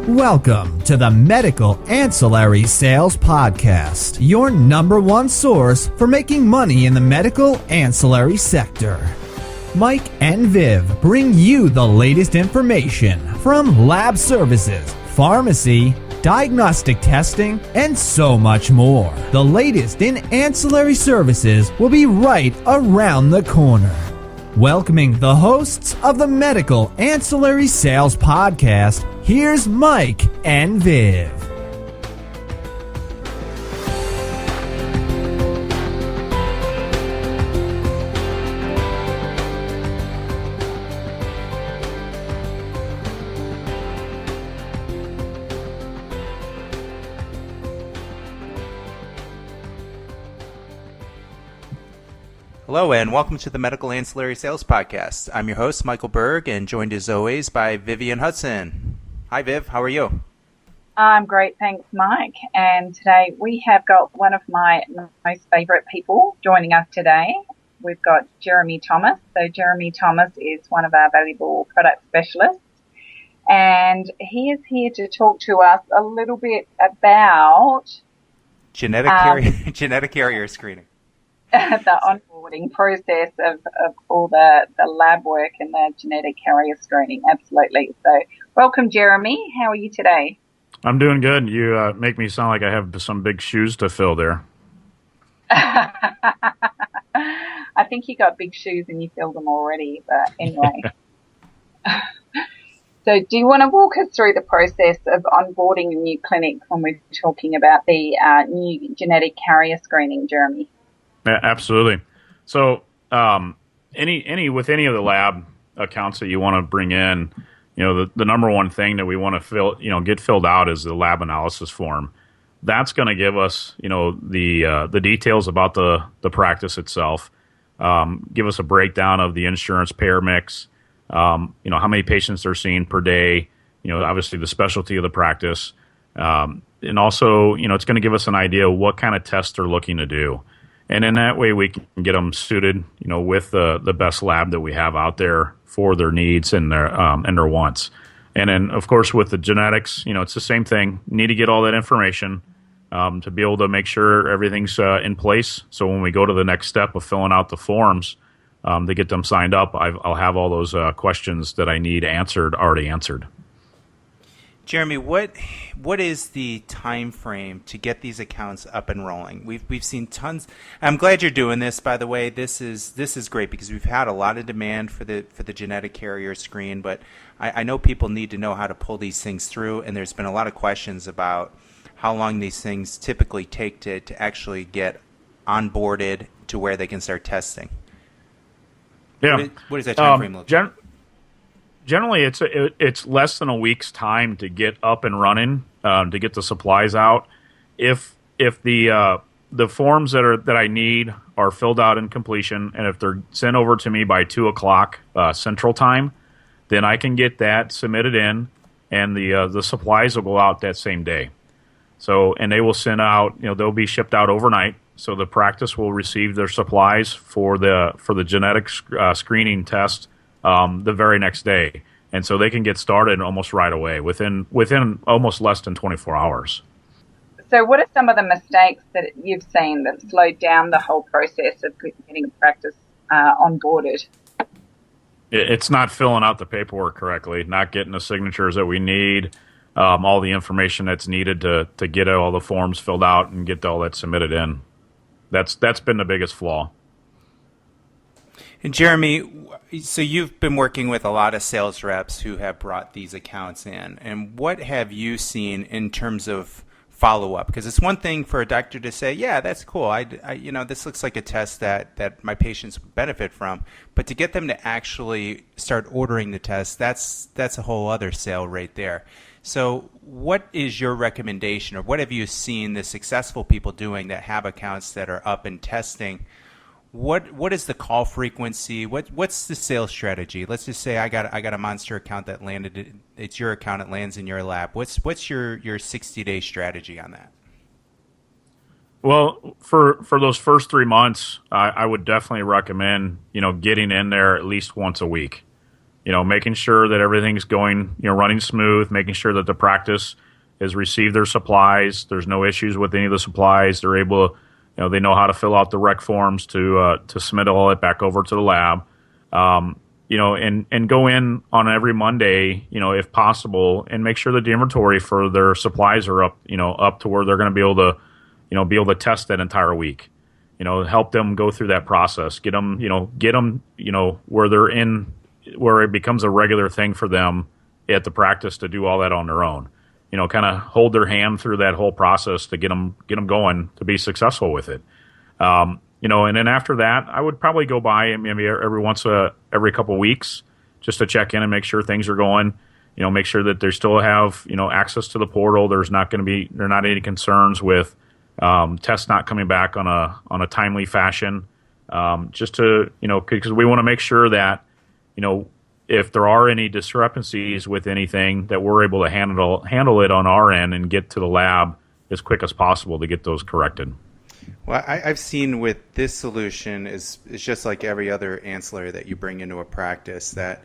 Welcome to the Medical Ancillary Sales Podcast, your number one source for making money in the medical ancillary sector. Mike and Viv bring you the latest information from lab services, pharmacy, diagnostic testing, and so much more. The latest in ancillary services will be right around the corner. Welcoming the hosts of the Medical Ancillary Sales Podcast, here's Mike and Viv. Hello and welcome to the Medical Ancillary Sales Podcast. I'm your host, Michael Berg, and joined as always by Vivian Hudson. Hi Viv, how are you? I'm great, thanks Mike. And today we have got one of my most favourite people joining us today. We've got Jeremy Thomas. So Jeremy Thomas is one of our valuable product specialists, and he is here to talk to us a little bit about genetic carrier screening. The onboarding process of all the lab work and the genetic carrier screening. Absolutely. So welcome, Jeremy. How are you today? I'm doing good. You make me sound like I have some big shoes to fill there. I think you got big shoes and you filled them already, but anyway. So do you want to walk us through the process of onboarding a new clinic when we're talking about the new genetic carrier screening, Jeremy? Yeah, absolutely. So, any with any of the lab accounts that you want to bring in, the number one thing that we want to get filled out is the lab analysis form. That's going to give us, the details about the practice itself. Give us a breakdown of the insurance payer mix. How many patients they're seeing per day. Obviously the specialty of the practice, and also, it's going to give us an idea of what kind of tests they're looking to do. And in that way, we can get them suited, with the best lab that we have out there for their needs and their wants. And then, of course, with the genetics, it's the same thing. Need to get all that information to be able to make sure everything's in place. So when we go to the next step of filling out the forms to get them signed up, I'll have all those questions that I need already answered. Jeremy, what is the time frame to get these accounts up and rolling? We've seen tons. I'm glad you're doing this, by the way. This is great because we've had a lot of demand for the genetic carrier screen, but I know people need to know how to pull these things through, and there's been a lot of questions about how long these things typically take to actually get onboarded to where they can start testing. Yeah. What does that time frame look like? Generally, it's less than a week's time to get up and running, to get the supplies out. If the forms that I need are filled out in completion, and if they're sent over to me by 2:00 Central Time, then I can get that submitted in, and the supplies will go out that same day. So, and they will send out, they'll be shipped out overnight. So the practice will receive their supplies for the genetic screening test the very next day, and so they can get started almost right away within almost less than 24 hours. So what are some of the mistakes that you've seen that slowed down the whole process of getting a practice onboarded? It's not filling out the paperwork correctly, not getting the signatures that we need, all the information that's needed to get all the forms filled out and get all that submitted in. That's been the biggest flaw. And Jeremy, so you've been working with a lot of sales reps who have brought these accounts in, and what have you seen in terms of follow-up? Because it's one thing for a doctor to say, yeah, that's cool. I this looks like a test that my patients would benefit from, but to get them to actually start ordering the test, that's a whole other sale right there. So what is your recommendation, or what have you seen the successful people doing that have accounts that are up and testing? What is the call frequency? What's the sales strategy? Let's just say I got a monster account that landed. It's your account. It lands in your lab. What's your 60-day strategy on that? Well, for those first 3 months, I would definitely recommend getting in there at least once a week. making sure that everything's going, running smooth, making sure that the practice has received their supplies. There's no issues with any of the supplies. They're able to, they know how to fill out the rec forms to submit all that back over to the lab. And go in on every Monday, if possible, and make sure that the inventory for their supplies are up, up to where they're going to be able to test that entire week. Help them go through that process, get them, where they're in, where it becomes a regular thing for them at the practice to do all that on their own. Kind of hold their hand through that whole process to get them going to be successful with it. And then after that, I would probably go by maybe every couple of weeks just to check in and make sure things are going. Make sure that they still have access to the portal. There are not any concerns with tests not coming back on a timely fashion. Just to because we want to make sure that if there are any discrepancies with anything, that we're able to handle it on our end and get to the lab as quick as possible to get those corrected. Well, I've seen with this solution is just like every other ancillary that you bring into a practice, that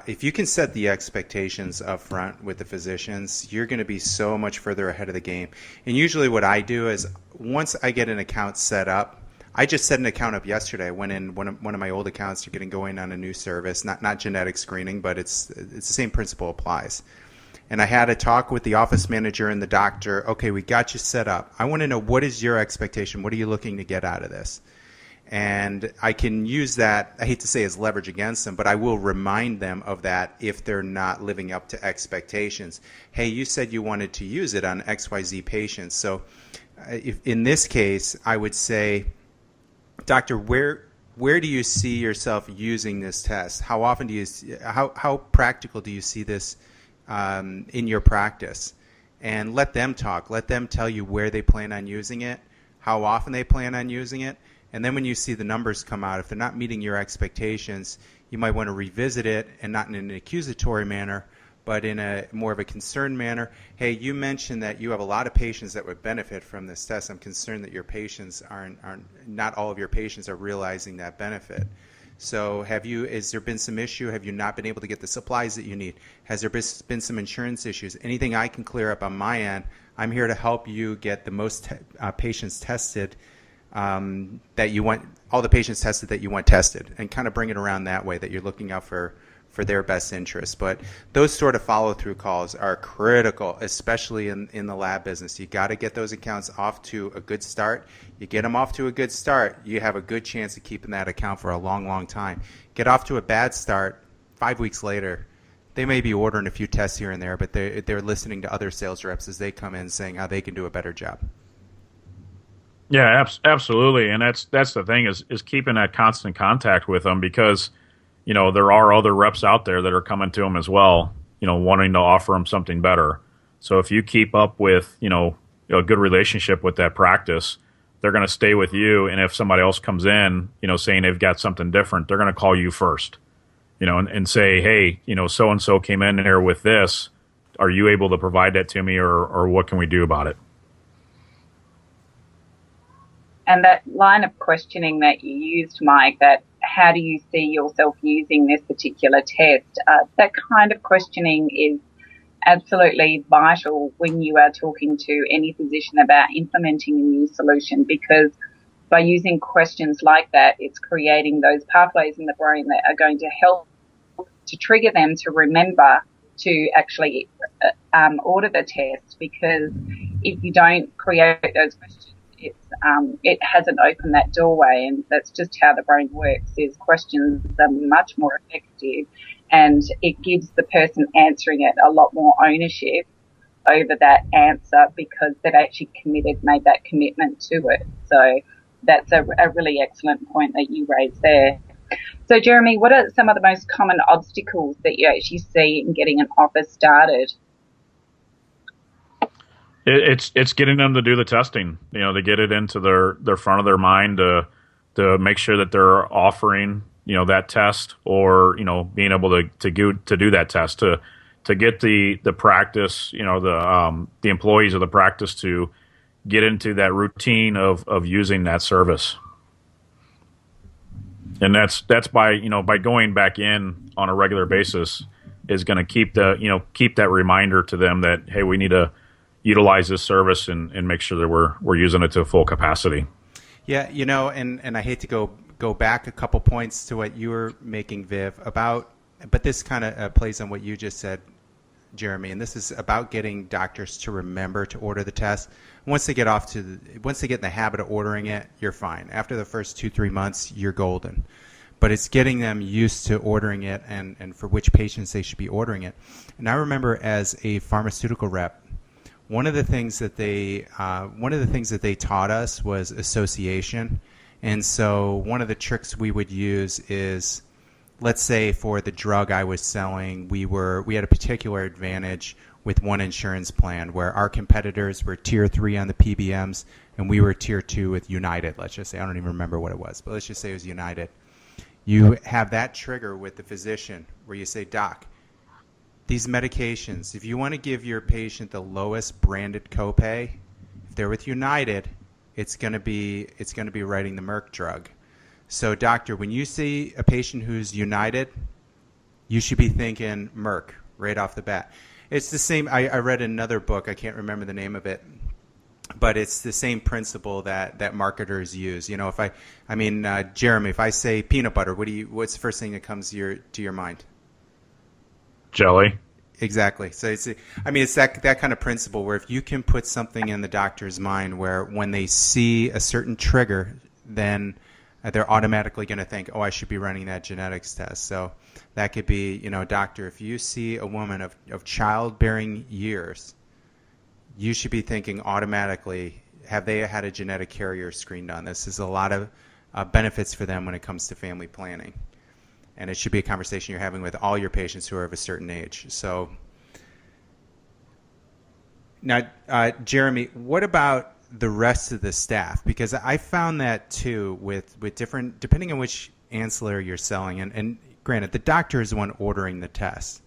if you can set the expectations up front with the physicians, you're going to be so much further ahead of the game. And usually what I do is once I get an account set up, I just set an account up yesterday. I went in one of my old accounts to getting going on a new service, not genetic screening, but it's the same principle applies. And I had a talk with the office manager and the doctor. Okay, we got you set up. I want to know, what is your expectation? What are you looking to get out of this? And I can use that, I hate to say as leverage against them, but I will remind them of that if they're not living up to expectations. Hey, you said you wanted to use it on XYZ patients. So if, in this case, I would say, Doctor, where do you see yourself using this test? How often do you how practical do you see this in your practice? And let them talk. Let them tell you where they plan on using it, how often they plan on using it. And then when you see the numbers come out, if they're not meeting your expectations, you might want to revisit it, and not in an accusatory manner, but in a more of a concerned manner. Hey, you mentioned that you have a lot of patients that would benefit from this test. I'm concerned that your patients not all of your patients are realizing that benefit. So has there been some issue? Have you not been able to get the supplies that you need? Has there been some insurance issues? Anything I can clear up on my end, I'm here to help you get the most patients tested that you want, all the patients tested that you want tested, and kind of bring it around that way, that you're looking out for their best interests. But those sort of follow-through calls are critical, especially in the lab business. You got to get those accounts off to a good start. You get them off to a good start, you have a good chance of keeping that account for a long, long time. Get off to a bad start, 5 weeks later, they may be ordering a few tests here and there, but they're listening to other sales reps as they come in saying how they can do a better job. Yeah, absolutely. And that's the thing is keeping that constant contact with them, because there are other reps out there that are coming to them as well, wanting to offer them something better. So if you keep up with, a good relationship with that practice, they're going to stay with you. And if somebody else comes in, saying they've got something different, they're going to call you first, and say, hey, so-and-so came in here with this. Are you able to provide that to me, or what can we do about it? And that line of questioning that you used, Mike, that how do you see yourself using this particular test? That kind of questioning is absolutely vital when you are talking to any physician about implementing a new solution, because by using questions like that, it's creating those pathways in the brain that are going to help to trigger them to remember to actually order the test. Because if you don't create those questions, it hasn't opened that doorway, and that's just how the brain works. Is questions are much more effective, and it gives the person answering it a lot more ownership over that answer, because they've actually made that commitment to it. So that's a really excellent point that you raised there. So Jeremy, what are some of the most common obstacles that you actually see in getting an office started? It's getting them to do the testing, to get it into their front of their mind, to make sure that they're offering, that test, or, being able to do that test, to get the practice, the employees of the practice to get into that routine of using that service. And that's by by going back in on a regular basis is going to keep that reminder to them that, hey, we need to utilize this service and make sure that we're using it to full capacity. Yeah, and I hate to go back a couple points to what you were making, Viv, but this kind of plays on what you just said, Jeremy, and this is about getting doctors to remember to order the test. Once they get in the habit of ordering it, you're fine. After the first 2-3 months, you're golden. But it's getting them used to ordering it and for which patients they should be ordering it. And I remember as a pharmaceutical rep, one of the things that they taught us was association. And so one of the tricks we would use is, let's say for the drug I was selling, we had a particular advantage with one insurance plan where our competitors were tier 3 on the PBMs and we were tier 2 with United. Let's just say, I don't even remember what it was, but let's just say it was United. You have that trigger with the physician where you say, Doc, these medications, if you want to give your patient the lowest branded copay, if they're with United, it's going to be writing the Merck drug. So, doctor, when you see a patient who's United, you should be thinking Merck right off the bat. It's the same. I read another book. I can't remember the name of it, but it's the same principle that marketers use. Jeremy, if I say peanut butter, what's the first thing that comes to your mind? Jelly. Exactly. So it's that kind of principle where if you can put something in the doctor's mind where when they see a certain trigger, then they're automatically going to think, oh, I should be running that genetics test. So that could be, doctor, if you see a woman of childbearing years, you should be thinking automatically, have they had a genetic carrier screened on? This is a lot of benefits for them when it comes to family planning. And it should be a conversation you're having with all your patients who are of a certain age. So now, Jeremy, what about the rest of the staff? Because I found that too with different, depending on which ancillary you're selling. And granted, the doctor is the one ordering the test.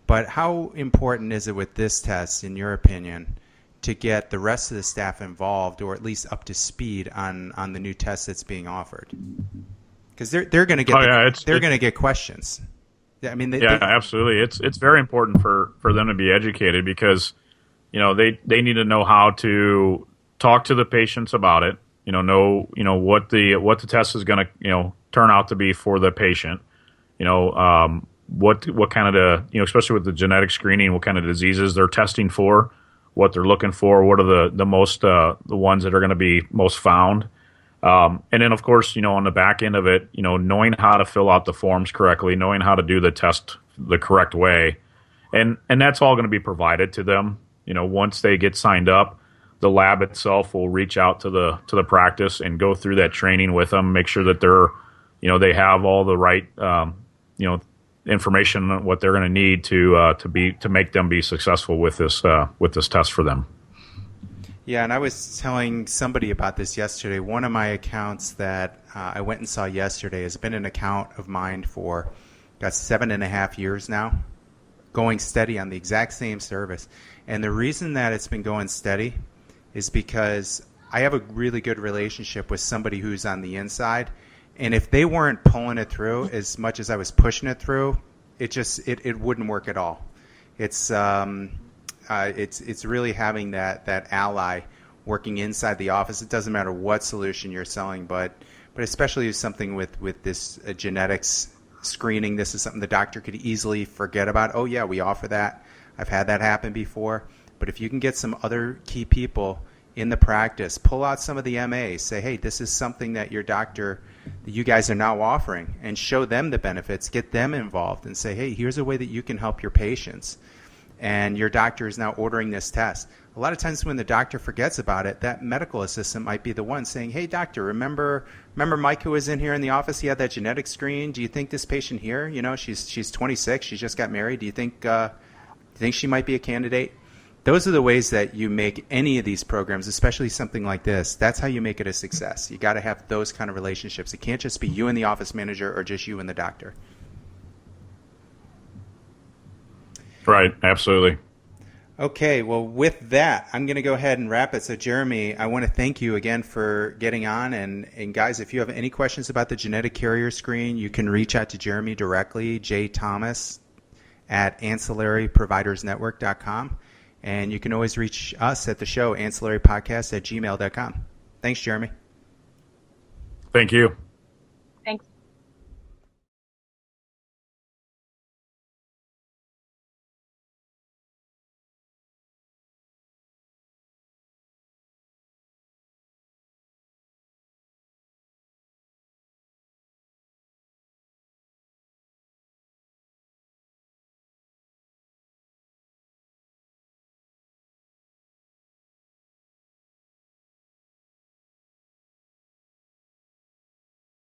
But how important is it with this test, in your opinion, to get the rest of the staff involved or at least up to speed on the new test that's being offered? Because they're going to get going to get questions. I mean, absolutely. It's very important for them to be educated because they need to know how to talk to the patients about it. Know what the test is going to turn out to be for the patient. What kind of especially with the genetic screening, what kind of diseases they're testing for, what they're looking for, what are the most the ones that are going to be most found. And then, of course, on the back end of it, knowing how to fill out the forms correctly, knowing how to do the test the correct way, and that's all going to be provided to them. Once they get signed up, the lab itself will reach out to the practice and go through that training with them, make sure that they have all the right information on what they're going to need to make them be successful with this test for them. Yeah, and I was telling somebody about this yesterday. One of my accounts that I went and saw yesterday has been an account of mine for 7.5 years now, going steady on the exact same service. And the reason that it's been going steady is because I have a really good relationship with somebody who's on the inside. And if they weren't pulling it through as much as I was pushing it through, it wouldn't work at all. It's really having that ally working inside the office. It doesn't matter what solution you're selling, but especially something with this genetics screening. This is something the doctor could easily forget about. Oh yeah, we offer that. I've had that happen before. But if you can get some other key people in the practice, pull out some of the MAs, say, hey, this is something that your doctor, that you guys are now offering, and show them the benefits, get them involved, and say, hey, here's a way that you can help your patients. And your doctor is now ordering this test. A lot of times when the doctor forgets about it, that medical assistant might be the one saying, hey, doctor, remember Mike who was in here in the office? He had that genetic screen. Do you think this patient here, she's 26, she just got married. Do you think she might be a candidate? Those are the ways that you make any of these programs, especially something like this. That's how you make it a success. You got to have those kind of relationships. It can't just be you and the office manager or just you and the doctor. Right, absolutely. Okay, well, with that, I'm going to go ahead and wrap it. So, Jeremy, I want to thank you again for getting on. And guys, if you have any questions about the genetic carrier screen, you can reach out to Jeremy directly, jthomas at ancillaryprovidersnetwork.com. And you can always reach us at the show, ancillarypodcast@gmail.com. Thanks, Jeremy. Thank you.